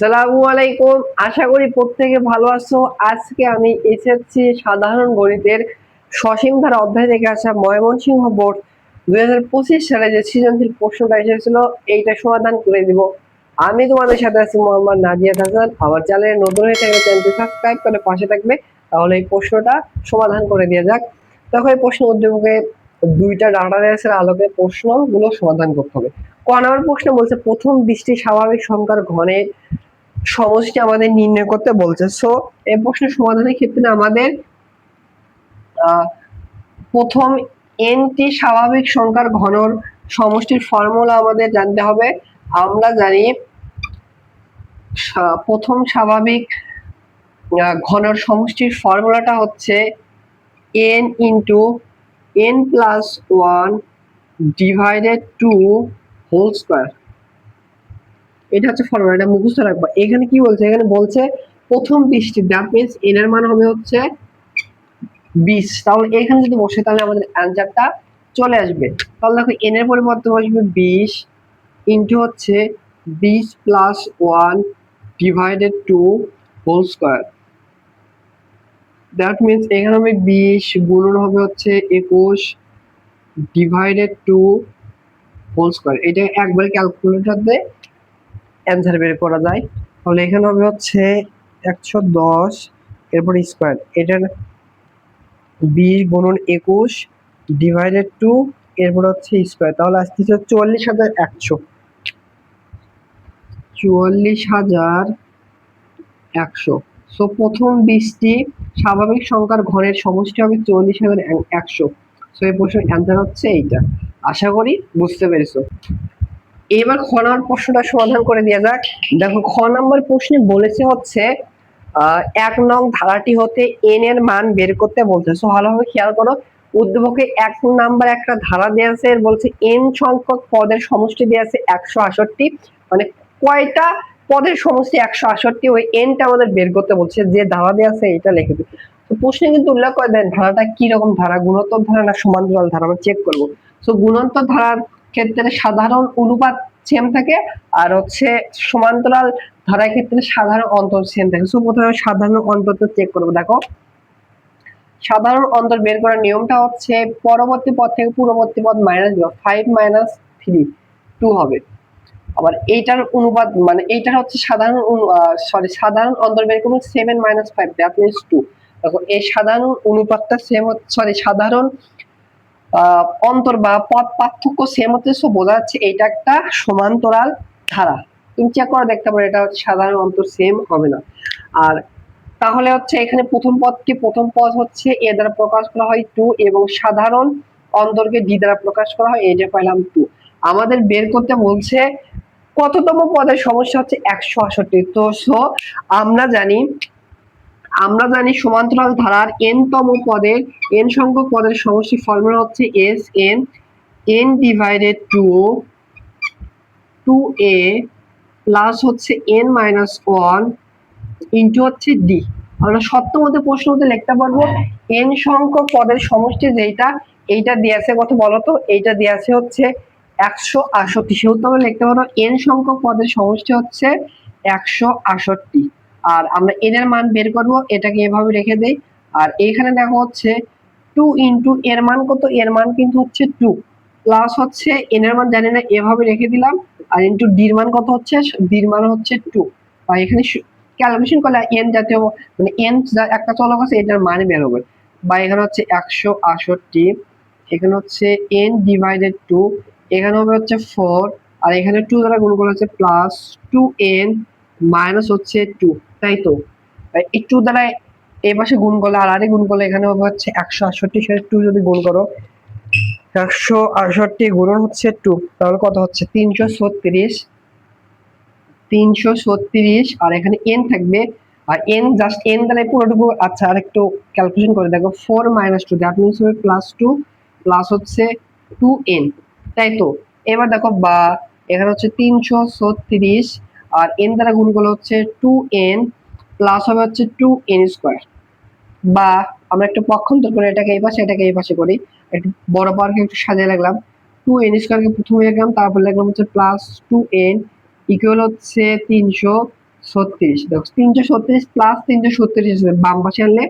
আসসালামু আলাইকুম। আশা করি প্রত্যেকে ভালো আছো। আজকে আমি এসএসসি সাধারণ গণিতের সসীম ধারা অধ্যায় থেকে আসা ময়মনসিংহ বোর্ড 2025 সালে যে সৃজনশীল প্রশ্নটা এসেছিল এইটা সমাধান করে দিব। আমি তোমাদের সাথে আছি মোহাম্মদ নাজিয়াত হাসান। আমার চ্যানেলে নতুন হয়ে থাকলে চ্যানেলটি সাবস্ক্রাইব করে পাশে থাকবে, তাহলে এই প্রশ্নটা সমাধান করে দেওয়া যাক। দেখো এই প্রশ্ন উদ্দীপকে দুইটা ডাটা বেসের আলোকে প্রশ্নগুলো সমাধান করতে হবে। ক নম্বর প্রশ্ন বলছে প্রথম 20টি স্বাভাবিক সংখ্যার ঘনের সমষ্টি আমাদের নির্ণয় করতে বলছে। সো এই প্রশ্নের সমাধানের ক্ষেত্রে আমাদের প্রথম এনটি স্বাভাবিক সংখ্যার ঘনর সমষ্টির ফর্মুলা আমাদের জানতে হবে। আমরা জানি প্রথম স্বাভাবিক ঘনর সমষ্টির ফর্মুলাটা হচ্ছে n into n plus 1 divided 2 whole square. এটা হচ্ছে ফর্মুলা, এটা মুখস্থ রাখবা। এখানে কি বলছে, এখানে বলছে প্রথম 20টি, দ্যাট মিন্স n এর মান হবে হচ্ছে 20। তাহলে এখানে যদি বসে তাহলে আমাদের অ্যানসারটা চলে আসবে। তাহলে দেখো n এর পরিবর্তে বসবে 20 ইনটু হচ্ছে 20 plus 1 divided 2 whole square. That means এখানে হবে 20 গুণন হবে হচ্ছে 21 ডিভাইডেড 2 হোল স্কয়ার। এটা একবার ক্যালকুলেটর দিয়ে অ্যান্সার বের করা যায়। তাহলে এখানে হবে হচ্ছে 110 এরপর স্কয়ার, এটার 20 গুণন 21 ডিভাইডেড 2 এরপর হচ্ছে স্কয়ার। তাহলে আসতেছে 44,100। 44,100। সো প্রথম 20টি স্বাভাবিক সংখ্যার ঘরের সমষ্টি হবে 44,100। সো এই প্রশ্নের অ্যান্সার হচ্ছে এইটা। আশা করি বুঝতে পেরেছো। এবার খ নম্বর প্রশ্নটা সমাধান করে দেওয়া যাক। দেখো খ নম্বর প্রশ্নে বলেছে হচ্ছে 1 নং ধারাটি হতে n এর মান বের করতে বলছে। সো ভালোভাবে খেয়াল করো, উদ্দীপকে 1 নাম্বার একটা ধারা দেওয়া আছে, বলছে n সংখ্যক পদের সমষ্টি দেওয়া আছে 168, মানে কয়টা পদের সমষ্টি 168, ওই nটা আমাদের বের করতে বলছে। যে ধারা দেওয়া আছে এটা লিখে দিই। তো প্রশ্নে কিন্তু উল্লেখ করে দেন ধারাটা কি রকম ধারা, গুণোত্তর ধারা না সমান্তরাল ধারা, আমরা চেক করব। সো গুণোত্তর ধারার ক্ষেত্রে সাধারণ অনুপাত সেম থাকে, আর হচ্ছে সমান্তরাল ধারার ক্ষেত্রে সাধারণ অন্তর সেম থাকে। সো প্রথমে সাধারণ অন্তরটা চেক করব। দেখো সাধারণ অন্তর বের করার নিয়মটা হচ্ছে পরবর্তী পদ থেকে পূর্ববর্তী পদ মাইনাস 5 মাইনাস 3 2 হবে। আবার এইটার অনুপাত মানে এইটার হচ্ছে সাধারণ অন্তর বের করব 7 মাইনাস 5, দ্যাট মিন্স 2। দেখো এই সাধারণ অনুপাতটা সেম, সাধারণ অন্তর বা পদ পার্থক্য সেম হচ্ছে। সো বোঝা যাচ্ছে এইটা একটা সমান্তরাল ধারা। তুমি চেক করে দেখতে পারো এটা সাধারণ অন্তর সেম হবে না। আর তাহলে হচ্ছে এখানে প্রথম পদ হচ্ছে এ দ্বারা প্রকাশ করা হয় 2 এবং সাধারণ অন্তরকে ডি দ্বারা প্রকাশ করা হয়, এটা পাইলাম 2। আমাদের বের করতে বলছে কততম পদের সমস্যা হচ্ছে 168। তো সো আমরা জানি সমান্তরাল ধারার n তম পদের n সংখ্যক পদের সমষ্টি ফর্মুলা হচ্ছে Sn, n divided 2a plus হচ্ছে n মাইনাস 1 ইনটু হচ্ছে d। আমরা সপ্তমতে প্রশ্ন মধ্যে লিখতে পারবো n সংখ্যক পদের সমষ্টি যেটা, এইটা দেয়া আছে কত বলো তো, এইটা দেয়া আছে হচ্ছে 168। সেহেতু আমরা লিখতে পারবো n সংখ্যক পদের সমষ্টি হচ্ছে 168। আর আমরা n এর মান বের করব, এটাকে এভাবে রেখে দেই। আর এইখানে দেখো হচ্ছে 2 ইনটু এর মান কত, এর মান কিন্তু হচ্ছে 2 প্লাস হচ্ছে n এর মান জানি না, এভাবে রেখে দিলাম। আর ইনটু d এর মান কত হচ্ছে, d এর মান হচ্ছে 2। আর এখানে ক্যালকুলেশন করলে n জাতীয় মানে n একটা চলক আছে এটার মান বের হবে। বা এখানে হচ্ছে 168, এখানে হচ্ছে n ডিভাইডেড 2, এখানে হবে হচ্ছে 4, আর এখানে 2 দ্বারা গুণ করলে হচ্ছে প্লাস 2n মাইনাস হচ্ছে 2, তাই তো। এই 2 দ্বারা এই পাশে গুণ করলে আর আরে গুণ করলে এখানে হবে হচ্ছে 168, সেটা 2 যদি গুণ করো 168 গুণন হচ্ছে 2, তাহলে কত হচ্ছে 336। আর এখানে n থাকবে, আর n জাস্ট n দ্বারা পুরোটুকু। আচ্ছা আর একটু ক্যালকুলেশন করে দেখো 4 মাইনাস 2, দ্যাট মিন্স হবে প্লাস 2 প্লাস হচ্ছে 2n, তাই তো। এবার দেখো বা এখানে হচ্ছে 336 আর n দ্বারা গুণ করলে হচ্ছে 2n প্লাস হবে হচ্ছে 2n স্কয়ার। বা আমরা একটু পক্ষান্তর করে এটাকে এই পাশে করি, একটু বড় পাওয়ারকে একটু সাজিয়ে রাখলাম। 2n স্কয়ারকে প্রথমে লিখলাম, তারপর লিখলাম হচ্ছে প্লাস 2n ইকুয়াল হচ্ছে 36, দেখো 336 প্লাস 336 বাম পাশে আনলে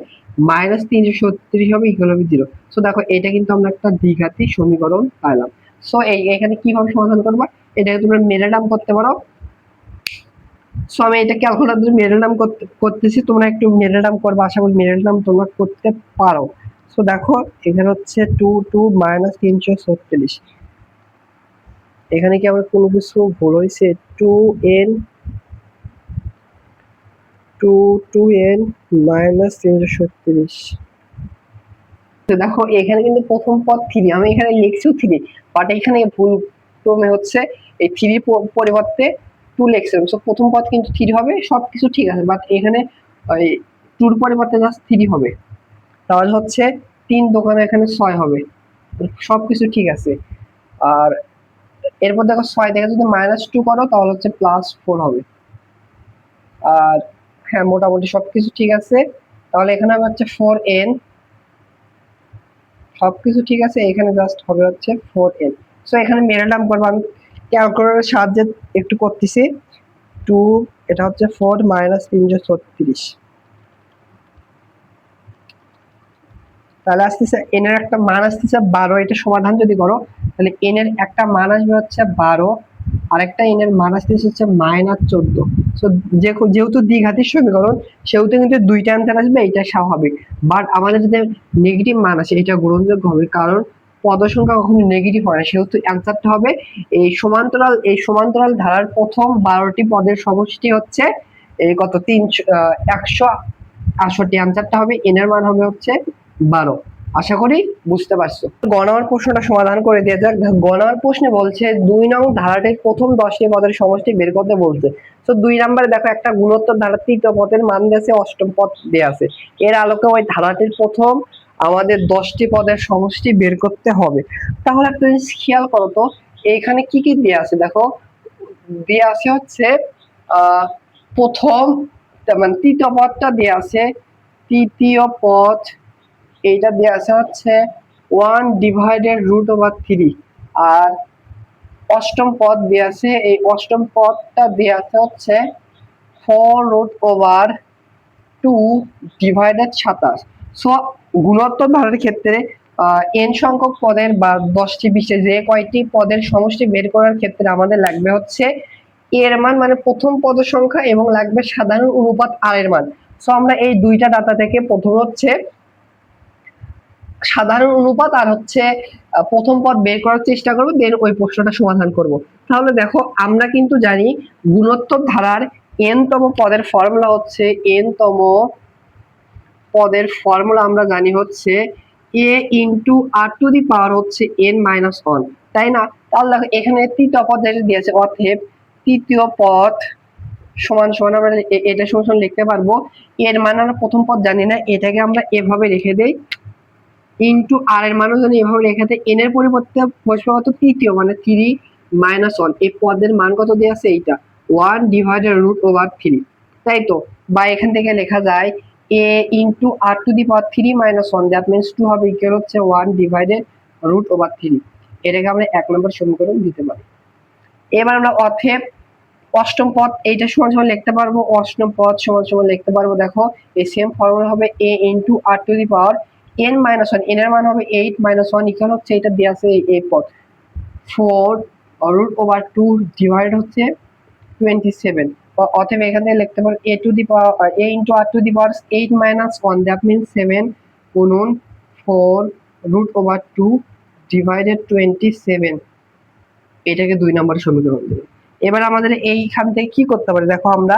মাইনাস 336 হবে, ইকুয়াল হবে 0। সো দেখো এটা কিন্তু আমরা একটা দ্বিঘাতী সমীকরণ পাইলাম। সো এখানে কিভাবে সমাধান করবা, এটাকে তোমরা মেরে নাম করতে পারো। সো আমি এটা ক্যালকুলেটর মেরে নাম করতেছি, তোমরা একটু মেরে নাম করবা, আশা করি মেরে নাম তোমরা করতে পারো। সো দেখো এখানে হচ্ছে 2 মাইনাস 336, এখানে কি আমার কোনো কিছু ভুল হয়েছে? 2n minus 336। দেখো এখানে কিন্তু প্রথম পদ 3, আমি এখানে লিখছি 3, বাট এখানে ভুল ক্রমে হচ্ছে এই 3 পরিবর্তে 2 লিখছিলাম। সো প্রথম পদ কিন্তু 3 হবে, সবকিছু ঠিক আছে, বাট এখানে ওই 2 পরিবর্তে জাস্ট 3 হবে। তাহলে হচ্ছে 3 দোকানে এখানে 6 হবে, সবকিছু ঠিক আছে। আর এরপর দেখো 6 থেকে যদি -2 করো তাহলে হচ্ছে +4 হবে। আর হ্যাঁ, মোটামুটি সবকিছু ঠিক আছে। তাহলে এখানে হচ্ছে 4n, সবকিছু ঠিক আছে, এখানে জাস্ট হবে হচ্ছে 4n। সো এখানে মেরে নাম করবো, আমি ক্যালকুলেটরের সাহায্যে একটু করতেছি। 2, এটা হচ্ছে 4 মাইনাস 336, তাহলে আসতেছে n এর একটা মান আসতেছে 12। এটা সমাধান যদি করো তাহলে n এর একটা মান আসবে হচ্ছে 12, আরেকটা n এর মান আসতেছে হচ্ছে -14। সো যেহেতু দ্বিঘাতের সমীকরণ সেহেতু কিন্তু দুইটা অ্যান্সার আসবে, এটা স্বাভাবিক। বাট আমাদের যদি নেগেটিভ মান আসে এটা গ্রহণযোগ্য হবে, কারণ পদ সংখ্যা কখনো নেগেটিভ হয় না, সেহেতু অ্যান্সারটা হবে এই সমান্তরাল ধারার প্রথম 12টি পদের সমষ্টি হচ্ছে এই কত 168। অ্যান্সারটা হবে n এর মান হবে হচ্ছে 12। আশা করি বুঝতে পারছো। গণনার প্রশ্নটা সমাধান করে দিয়ে যাক। গণনার প্রশ্নে বলছে 2 নং ধারাটির প্রথম 10টি পদের সমষ্টি বের করতে বলছে। তো 2 নম্বরে দেখো একটা গুণোত্তর ধারার তৃতীয় পদের মান দিয়েছে, অষ্টম পদ দেওয়া আছে। এর আলোকে ওই ধারাটির প্রথম আমাদের 10টি পদের সমষ্টি বের করতে হবে। তাহলে একটা জিনিস খেয়াল করো তো, এইখানে কি কি দেওয়া আছে দেখো। দেওয়া আছে হচ্ছে প্রথম মানে তৃতীয় পদটা দেওয়া আছে, তৃতীয় পদ এইটা দেওয়া আছে হচ্ছে 1/√3। আর অষ্টম পদ দেওয়া আছে, এই অষ্টম পদটা দেওয়া আছে হচ্ছে 4√2/27। সো গুণোত্তর ধারার ক্ষেত্রে n সংখ্যক পদের বা 10টি বিশেষ যে কয়টি পদের সমষ্টি বের করার ক্ষেত্রে আমাদের লাগবে হচ্ছে এর মান মানে প্রথম পদ সংখ্যা, এবং লাগবে সাধারণ অনুপাত r এর মান। সো আমরা এই দুইটা ডাটা থেকে প্রথম হচ্ছে সাধারণ অনুপাত আর হচ্ছে প্রথম পদ বের করার চেষ্টা করব, দেন ওই প্রশ্নটা সমাধান করব। তাহলে দেখো আমরা কিন্তু জানি গুণোত্তর ধারার n তম পদের ফর্মুলা হচ্ছে আমরা জানি হচ্ছে a ইন্টু r⁴ হচ্ছে n-1, তাই না? তাহলে দেখো এখানে তৃতীয় পদ যেটা দিয়েছে, অতএব তৃতীয় পদ সমান সমান আমরা এটা সমান লিখতে পারবো, এর মান আমরা প্রথম পদ জানি না, এটাকে আমরা এভাবে রেখে দেই, ইন্টু আর এর মানও জানি এভাবে রেখে দেই, এন এর পরিবর্তে বসবে কত তৃতীয় মানে 3-1। এই পদের মান কত দেওয়া আছে এইটা 1/√3, তাই তো? বা এখান থেকে লেখা যায় a into r⁻³ - 1, that means 2 হবে, ইকুয়াল হচ্ছে 1/√3। এটাকে আমরা 1 নম্বর সমীকরণ দিতে পারি। এবার আমরা অতএব অষ্টম পদ এইটা সমান সমান লিখতে পারবো, অষ্টম পদ সমান সমান লিখতে পারবো। দেখো এই সেম ফর্মুলা হবে a ইন্টু r⁻n-1, n এর মান হবে 8-1, ইকুয়াল হচ্ছে এটা দেওয়া আছে এই পদ 4√2 ডিভাইড হচ্ছে 27। অতএব এখান থেকে লিখতে পারো a into r⁻8 - 1, that means 7 গুণন 4√2 ডিভাইডেড 27। এটাকে 2 নম্বর সমীকরণ দেবে। এবার আমাদের এইখান থেকে কি করতে পারি দেখো, আমরা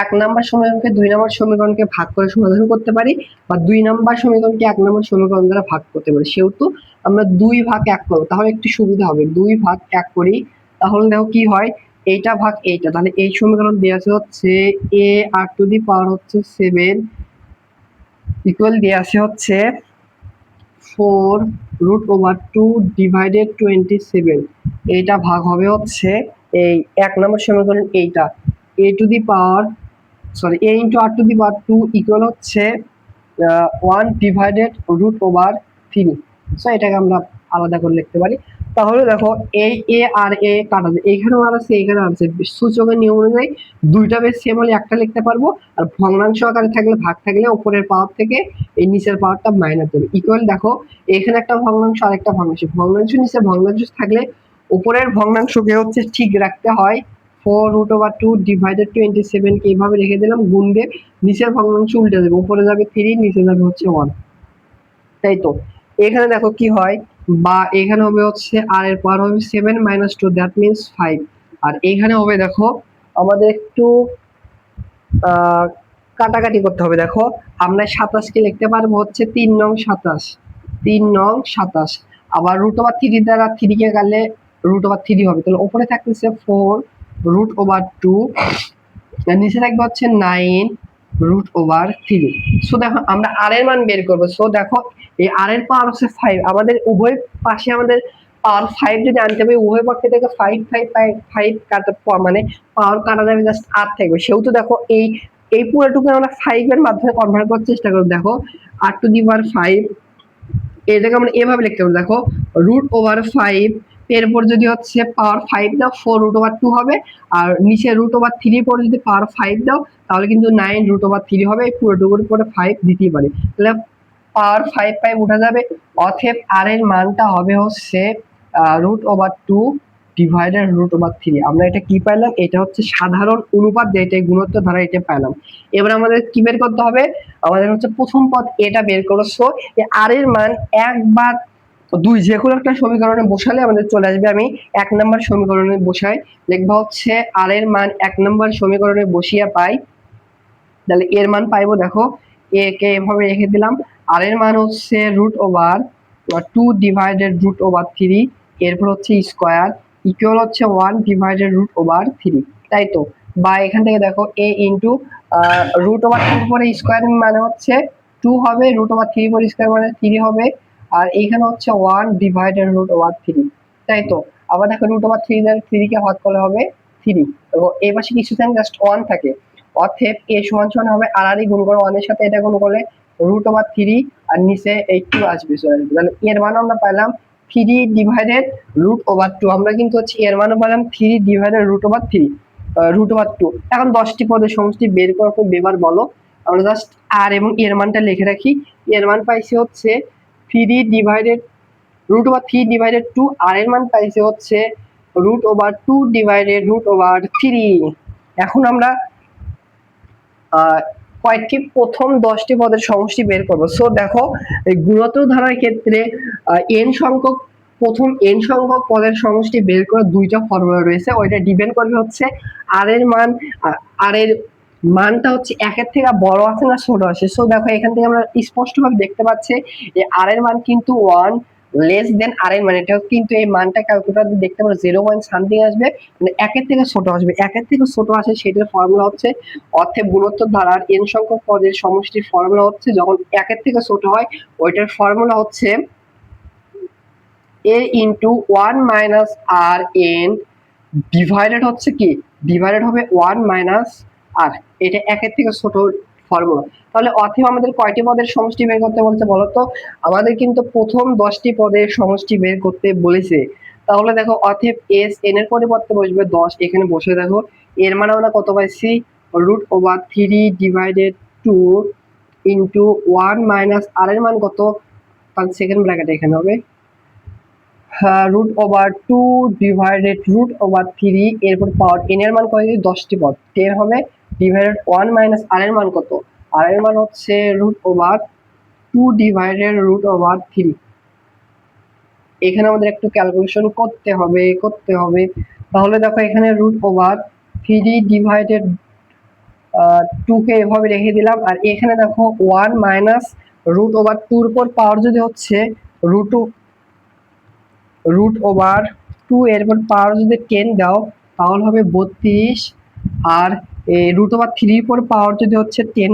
1 নম্বর সমীকরণকে 2 নম্বর সমীকরণকে ভাগ করে সমাধান করতে পারি, বা 2 নম্বর সমীকরণকে 1 নম্বর সমীকরণ দ্বারা ভাগ করতে পারি। সেহেতু আমরা 2/1 করব, তাহলে একটু সুবিধা হবে। 2/1 করি, তাহলে দেখো কি হয়, এইটা ভাগ এইটা, তাহলে এই সমীকরণ দেওয়া আছে হচ্ছে a r⁻ হচ্ছে 7 ইকুয়াল দেওয়া আছে হচ্ছে 4√2 ডিভাইডেড 27। এইটা ভাগ হবে হচ্ছে এই 1 নম্বর সমীকরণ এইটা a ইন্টু r⁻2 ইকুয়াল হচ্ছে 1/√3। সো এটাকে আমরা আলাদা করে লিখতে পারি। তাহলে দেখো এই এ আর এ কাটা যায়, এখানেও আর আছে এখানে আছে, সূচকের নিয়ম অনুযায়ী দুইটা বেশ সেম হলে একটা লিখতে পারবো, আর ভগ্নাংশ আকারে থাকলে ভাগ থাকলে উপরের পাওয়ার থেকে এই নিচের পাওয়ারটা মাইনাস দেবে। ইকুয়াল দেখো এখানে একটা ভগ্নাংশ আর একটা ভগ্নাংশ, ভগ্নাংশ নিচে ভগ্নাংশ থাকলে উপরের ভগ্নাংশকে হচ্ছে ঠিক রাখতে হয়, 4√2 ডিভাইডেড 27 কে এইভাবে রেখে দিলাম, গুণ দিয়ে নিচের ভগ্নাংশ উল্টে যাবে, উপরে যাবে 3, নিচে যাবে হচ্ছে 1। তাই তো এখানে দেখো কি হয়, বা এখানে হবে হচ্ছে আর এর পাওয়ার হবে 7 - 2, দ্যাট মিনস 5। আর এখানে হবে দেখো আমাদের একটু আহ কাটাকাটি করতে হবে। দেখো আমরা 27 কে লিখতে পারবো হচ্ছে 3 নং 27, 3 নং 27। আবার √3 দ্বারা 3 কে গেলে √3 হবে, তাহলে উপরে থাকতেছে 4√2, নিচে থাকবে হচ্ছে 9√3। সো দেখো আমরা আর এর মান বের করবো। সো দেখো এই আর এর পাওয়ার হচ্ছে 5, আমাদের উভয় পাশে আমাদের পাওয়ার 5 যদি আনতে হবে, উভয় পক্ষে থেকে 5 5 5 5 কাটা, মানে পাওয়ার কাটা যাবে, জাস্ট আর থাকবে। সেহেতু দেখো এই এই পুরোটুকু আমরা 5 এর মাধ্যমে কনভার্ট করার চেষ্টা করব। দেখো r⁵, এটাকে আমরা এভাবে লিখতে পারি, দেখো √5 এরপর যদি হচ্ছে পাওয়ার 5 দাও 4√2 হবে, আর নিচে √3 পর যদি পাওয়ার 5 দাও তাহলে কিন্তু 9√3 হবে। এই পুরোটুকুর উপরে 5 দিতেই পারে, তাহলে পাওয়ার 5 5 উঠে যাবে। অতএব আর এর মানটা হবে হচ্ছে √2 ডিভাইডেড √3। আমরা এটা কি পাইলাম, এটা হচ্ছে সাধারণ অনুপাত, যেটা গুণোত্তর ধারা, এটা পাইলাম। এবার আমাদের কি বের করতে হবে, আমাদের হচ্ছে প্রথম পদ এটা বের করছো, আর এর মান 1 বা 2 যে কোনো একটা সমীকরণে বসালে আমাদের চলে আসবে। আমি 1 নম্বর সমীকরণে বসাই, লিখবো হচ্ছে আর এর মান 1 নম্বর সমীকরণে বসিয়ে পাই, তাহলে এর মান পাইবো। দেখো এ কে এভাবে রেখে দিলাম, আর এর মান হচ্ছে √2 ডিভাইডেড √3, এরপর হচ্ছে স্কয়ার, ইকুয়াল হচ্ছে 1 ডিভাইডেড √3। তাই তো, বা এখান থেকে দেখো a ইনটু √2 পরে স্কয়ার মানে হচ্ছে 2 হবে, √3 পরে স্কয়ার মানে 3 হবে, আর এখানে হচ্ছে 1 ডিভাইডেড √3। তাই তো, আবার দেখো √3 দ্বারা 3 কে ভাগ করলে হবে 3, এবং এই পাশে কিছু থাকে জাস্ট 1 থাকে। অতএব a সমান সমান হবে আর গুণ করো 1 এর সাথে এটা গুণ করলে √3, আর নিচে এই 2 আসবে, তাহলে এর মান আমরা পেলাম 3 ডিভাইডেড √2। আমরা কিন্তু হচ্ছে এর মানও পেলাম 3 ডিভাইডেড √2। এখন 10টি পদের সমষ্টি বের করার পর এবার বলো, আমরা জাস্ট আর এবং এর মানটা লিখে রাখি। এর মান পাইছি হচ্ছে 3 ডিভাইডেড √3 ডিভাইডেড 2, আর এর মান পাইছি হচ্ছে √2 ডিভাইডেড √3। এখন আমরা কয়েকটি প্রথম 10টি পদের সমষ্টি বের করবো। সো দেখো এই গুণোত্তর ধারার ক্ষেত্রে n সংখ্যক প্রথম n সংখ্যক পদের সমষ্টি বের করার দুইটা ফর্মুলা রয়েছে, ওইটা ডিপেন্ড করবে হচ্ছে আর এর মান, আর এর মানটা হচ্ছে 1 এর থেকে বড় আছে না ছোট আছে। সো দেখো এখান থেকে আমরা স্পষ্টভাবে দেখতে পাচ্ছি যে আর এর মান কিন্তু 1 লেস দেন আর এর মান, এটা কিন্তু এই মানটা ক্যালকুলেটর দিয়ে দেখতে পারো 0 পয়েন্ট সামথিং আসবে, মানে 1 এর থেকে ছোট আসবে, 1 এর থেকে ছোট আসে সেটার ফর্মুলা হচ্ছে, অতএব গুণোত্তর ধারার n সংখ্যক পদের সমষ্টির ফর্মুলা হচ্ছে যখন 1 এর থেকে ছোট হয়, ওইটার ফর্মুলা হচ্ছে a into 1 minus r n divided হচ্ছে কি, ডিভাইডেড হবে 1 মাইনাস আর, এটা 1 এর থেকে ছোট ফর্মুলা। তাহলে অতএব আমাদের কয়টি পদের সমষ্টি বের করতে বলছে বলো তো, আমাদের কিন্তু প্রথম 10টি পদের সমষ্টি বের করতে বলেছে। তাহলে দেখো অতএব s n এর পরিবর্তে বসবে 10, এখানে বসে দেখো এর মান আমরা কত পাইছি, √3 ডিভাইডেড 2 ইনটু 1 মাইনাস আর এর মান কত, সেকেন্ড ব্র্যাকেট এখানে হবে √2 ডিভাইডেড √3, এরপর পাওয়ার n এর মান কত, 10টি পদ 10 হবে, ডিভাইডেড 1 মাইনাস আর এর মান কত, আর এর মান হচ্ছে √2 ডিভাইডেড √3। এখানে আমাদের একটু ক্যালকুলেশন করতে হবে। তাহলে দেখো এখানে √3 ডিভাইডেড 2 কে এভাবে রেখে দিলাম, আর এখানে দেখো 1 মাইনাস √2 এর উপর পাওয়ার যদি হচ্ছে √2 এরপর পাওয়ার যদি 10 দাও তাহলে হবে 32, আর √3 পর পাওয়ার যদি হচ্ছে 10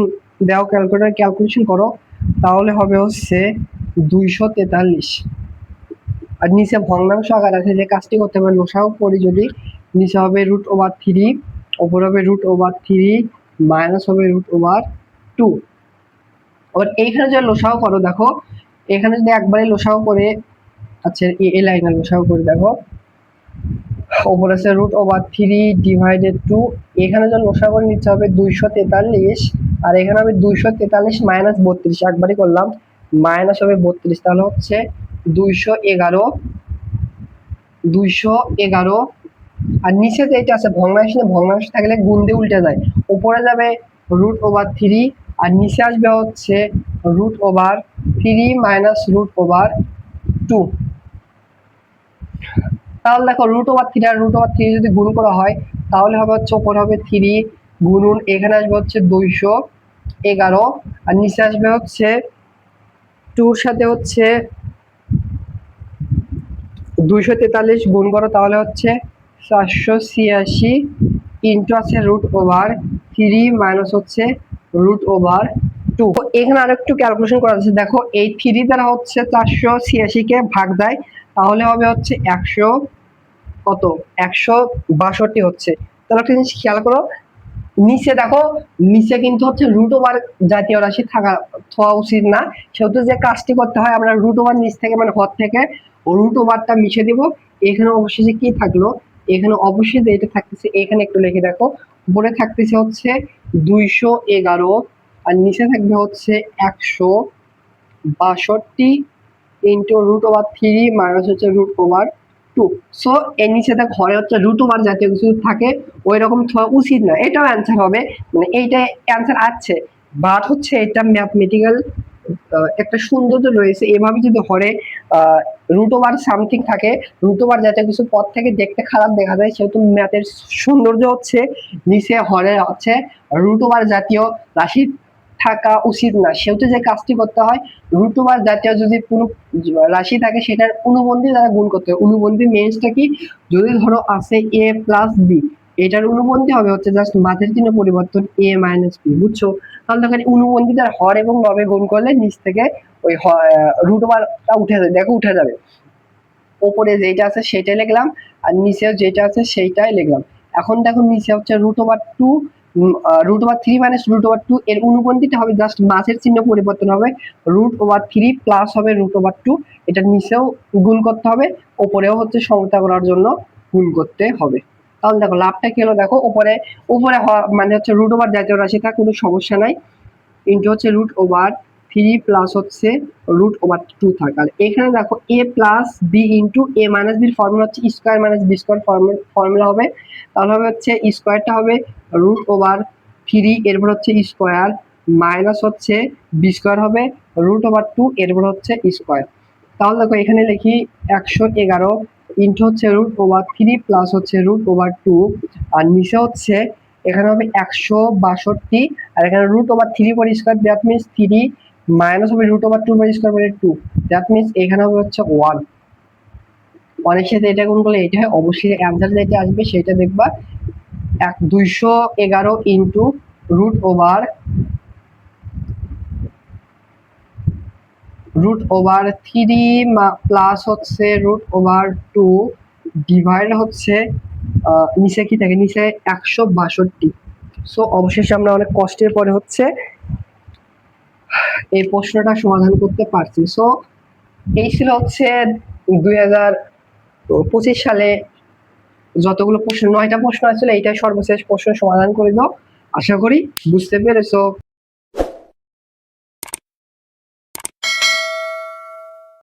দাও, ক্যালকুলেটর ক্যালকুলেশন করো, তাহলে হবে হচ্ছে 243। আর নিচে ভগ্নাংশ আকার আছে, যে কাজটি করতে হবে লসাগু করি, যদি নিচে হবে √3, উপর হবে √3 মাইনাস হবে √2। আবার এইখানে যে লসাগু করো, দেখো এখানে যদি একবারে লসাগু করে আচ্ছা এই লাইনের লসাগু করে দেখো, ওপর আছে √3 ডিভাইডেড 2, এখানে যখন লসাগু করে নিতে হবে 243, আর এখানে হবে 243 মাইনাস 32, একবারই করলাম, মাইনাস হবে 32, তাহলে হচ্ছে 211, আর নিচে যেটা আছে ভগ্নাংশ, ভগ্নাংশ থাকলে গুণ দিয়ে উল্টে যায়, উপরে যাবে √3 আর নিচে আসবে হচ্ছে √3 মাইনাস √2। তাহলে দেখো √3 আর √3 যদি গুণ করা হয় তাহলে হবে হচ্ছে উপরে হবে 3 গুণন, এখানে আসবে হচ্ছে 211, আর নিচে আসবে হচ্ছে 2 সাথে হচ্ছে 243 গুণ করো, তাহলে হচ্ছে 486 ইন্টু আছে √3 মাইনাস হচ্ছে √2। এখানে আরেকটু ক্যালকুলেশন করা আছে, দেখো এই 3 দ্বারা হচ্ছে 486 কে ভাগ দেয়, তাহলে হবে হচ্ছে 162 হচ্ছে। তাহলে একটা জিনিস খেয়াল করো, নিচে দেখো, নিচে কিন্তু হচ্ছে √ওভার জাতীয় রাশি থাকা উচিত না, সেহেতু যে কাজটি করতে হয় আমরা √ওভার নিচ থেকে মানে হর থেকে √ওভারটা মিশে দিব। এখানে অবশেষে কি থাকলো, এখানে অবশ্যই যেটা থাকতেছে এখানে একটু লিখে দেখো, উপরে থাকতেছে হচ্ছে 211 আর নিচে থাকবে হচ্ছে 162 ইন্টু √3 মাইনাস হচ্ছে √2। সো এর নিচে দেখ ঘরে হচ্ছে √ওভার জাতীয় কিছু থাকে, ওই রকম থাকা উচিত না, এটাও অ্যান্সার হবে, মানে এইটা অ্যান্সার আছে, বাট হচ্ছে এটা ম্যাথমেটিক্যাল একটা সৌন্দর্য রয়েছে, এভাবে যদি হরে √ওভার সামথিং থাকে, √ওভার জাতীয় কিছু পদ থেকে দেখতে খারাপ দেখা যায়, সেহেতু ম্যাথের সৌন্দর্য হচ্ছে নিচে হরে হচ্ছে √ওভার জাতীয় রাশি থাকা উচিত না, সেহেতু যে কাজটি করতে হয় √ওভার জাতীয় যদি কোনো রাশি থাকে সেটার অনুবন্ধী দ্বারা গুণ করতে হয়। অনুবন্ধী মিনসটা কি, যদি ধরো আছে a প্লাস বি, এটার অনুবন্ধী হবে হচ্ছে জাস্ট মাঝের চিহ্ন পরিবর্তন a মাইনাস বি, বুঝছো? তাহলে দেখো অনুবন্ধী দ্বারা হর এবং লবে গুণ করলে নিচ থেকে ওই √ওভারটা উঠে যাবে, দেখো উঠে যাবে, উপরে যেটা আছে সেটাই লিখলাম আর নিচে যেটা আছে সেইটাই লিখলাম। এখন দেখো নিচে হচ্ছে √2 √3 মাইনাস √2, এর অনুবন্ধীটা হবে জাস্ট মাঝের চিহ্ন পরিবর্তন হবে, √3 প্লাস হবে √2, এটা নিচেও গুণ করতে হবে, উপরেও হচ্ছে সমতা করার জন্য গুণ করতে হবে। তাহলে দেখো লাভটা কি হলো, দেখো উপরে উপরে মানে হচ্ছে √ওভার জাতীয় রাশি থাক কোনো সমস্যা নাই, ইন্টু হচ্ছে √3 প্লাস হচ্ছে √2 থাক, আর এখানে দেখো a plus B into a minus বির ফর্মুলা হচ্ছে square minus B square formula হবে, তাহলে হবে হচ্ছে স্কোয়ারটা হবে √3, এরপর হচ্ছে স্কোয়ার মাইনাস হচ্ছে বি স্কোয়ার হবে √2, এরপর হচ্ছে স্কোয়ার। তাহলে দেখো এখানে লিখি 111 ইন্টু হচ্ছে √3 প্লাস হচ্ছে √2, আর নিচে হচ্ছে এখানে হবে 162, আর এখানে √3 পর স্কয়ার, দ্যাট মিন্স 3 মাইনাস হবে √2 পর স্কয়ার মানে 2, দ্যাট মিন্স এখানে হবে হচ্ছে 1, অনেক সাথে এটা গুণ করলে এটা হয়, অবশ্যই অ্যান্সার যেটা আসবে সেটা দেখবা 211 ইন্টু √3 প্লাস হচ্ছে √2 ডিভাইড হচ্ছে নিচে কি থাকে, নিচে 162। সো অবশেষে আমরা অনেক কষ্টের পরে হচ্ছে এই প্রশ্নটা সমাধান করতে পারছি। সো এই ছিল হচ্ছে 2025 সালে যতগুলো প্রশ্ন, 9টা প্রশ্ন আসলে এইটাই সর্বশেষ প্রশ্ন সমাধান করে দাও, আশা করি বুঝতে পেরেছো।